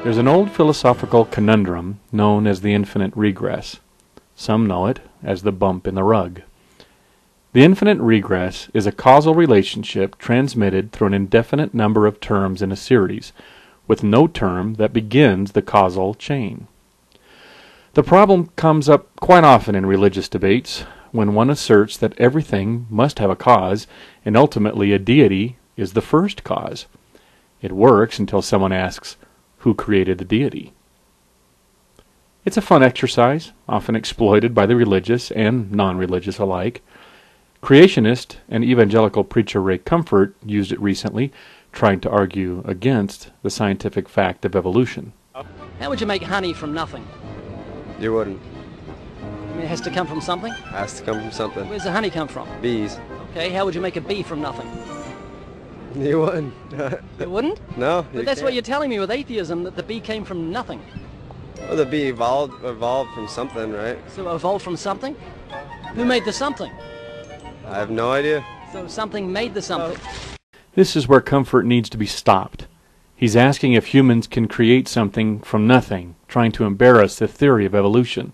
There's an old philosophical conundrum known as the infinite regress. Some know it as the bump in the rug. The infinite regress is a causal relationship transmitted through an indefinite number of terms in a series, with no term that begins the causal chain. The problem comes up quite often in religious debates when one asserts that everything must have a cause and ultimately a deity is the first cause. It works until someone asks, who created the deity? It's a fun exercise, often exploited by the religious and non-religious alike. Creationist and evangelical preacher Ray Comfort used it recently, trying to argue against the scientific fact of evolution. How would you make honey from nothing? You wouldn't. I mean, it has to come from something? It has to come from something. Where's the honey come from? Bees. Okay, how would you make a bee from nothing? You wouldn't. You wouldn't? No. But that's what you're telling me with atheism, that the bee came from nothing. Well, the bee evolved from something, right? So evolved from something? Who made the something? I have no idea. So something made the something. This is where Comfort needs to be stopped. He's asking if humans can create something from nothing, trying to embarrass the theory of evolution.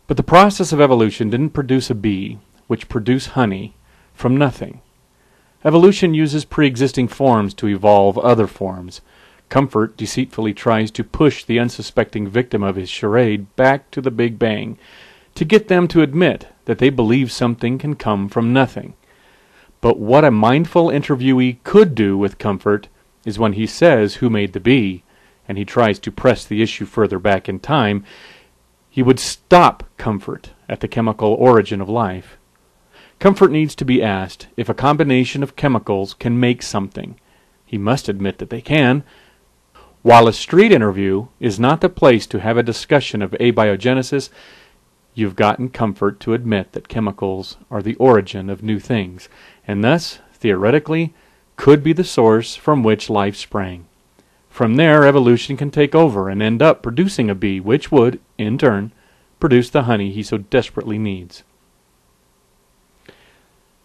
But the process of evolution didn't produce a bee, which produced honey, from nothing. Evolution uses pre-existing forms to evolve other forms. Comfort deceitfully tries to push the unsuspecting victim of his charade back to the Big Bang, to get them to admit that they believe something can come from nothing. But what a mindful interviewee could do with Comfort is when he says who made the bee, and he tries to press the issue further back in time, he would stop Comfort at the chemical origin of life. Comfort needs to be asked if a combination of chemicals can make something. He must admit that they can. While a street interview is not the place to have a discussion of abiogenesis, you've gotten Comfort to admit that chemicals are the origin of new things, and thus, theoretically, could be the source from which life sprang. From there, evolution can take over and end up producing a bee, which would, in turn, produce the honey he so desperately needs.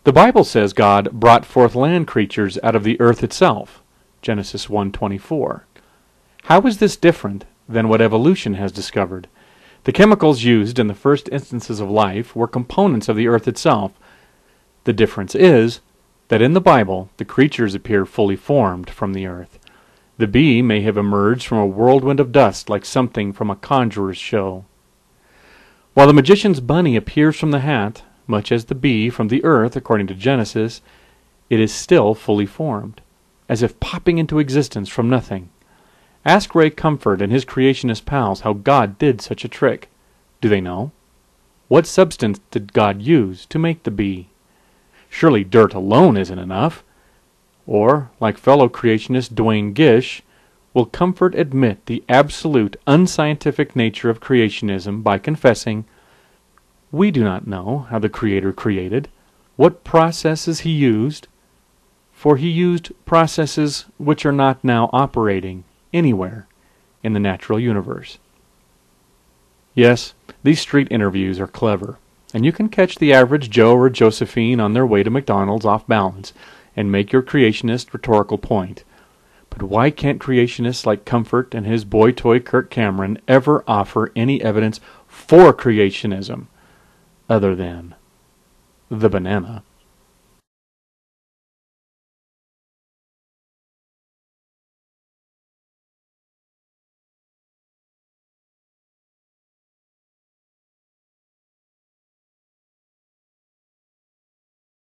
The Bible says God brought forth land creatures out of the earth itself, Genesis 1:24. How is this different than what evolution has discovered? The chemicals used in the first instances of life were components of the earth itself. The difference is that in the Bible, the creatures appear fully formed from the earth. The bee may have emerged from a whirlwind of dust like something from a conjurer's show. While the magician's bunny appears from the hat, much as the bee from the earth, according to Genesis, it is still fully formed, as if popping into existence from nothing. Ask Ray Comfort and his creationist pals how God did such a trick. Do they know? What substance did God use to make the bee? Surely dirt alone isn't enough. Or, like fellow creationist Duane Gish, will Comfort admit the absolute unscientific nature of creationism by confessing, we do not know how the Creator created, what processes He used, for He used processes which are not now operating anywhere in the natural universe. Yes, these street interviews are clever, and you can catch the average Joe or Josephine on their way to McDonald's off balance and make your creationist rhetorical point. But why can't creationists like Comfort and his boy toy Kirk Cameron ever offer any evidence for creationism other than the banana?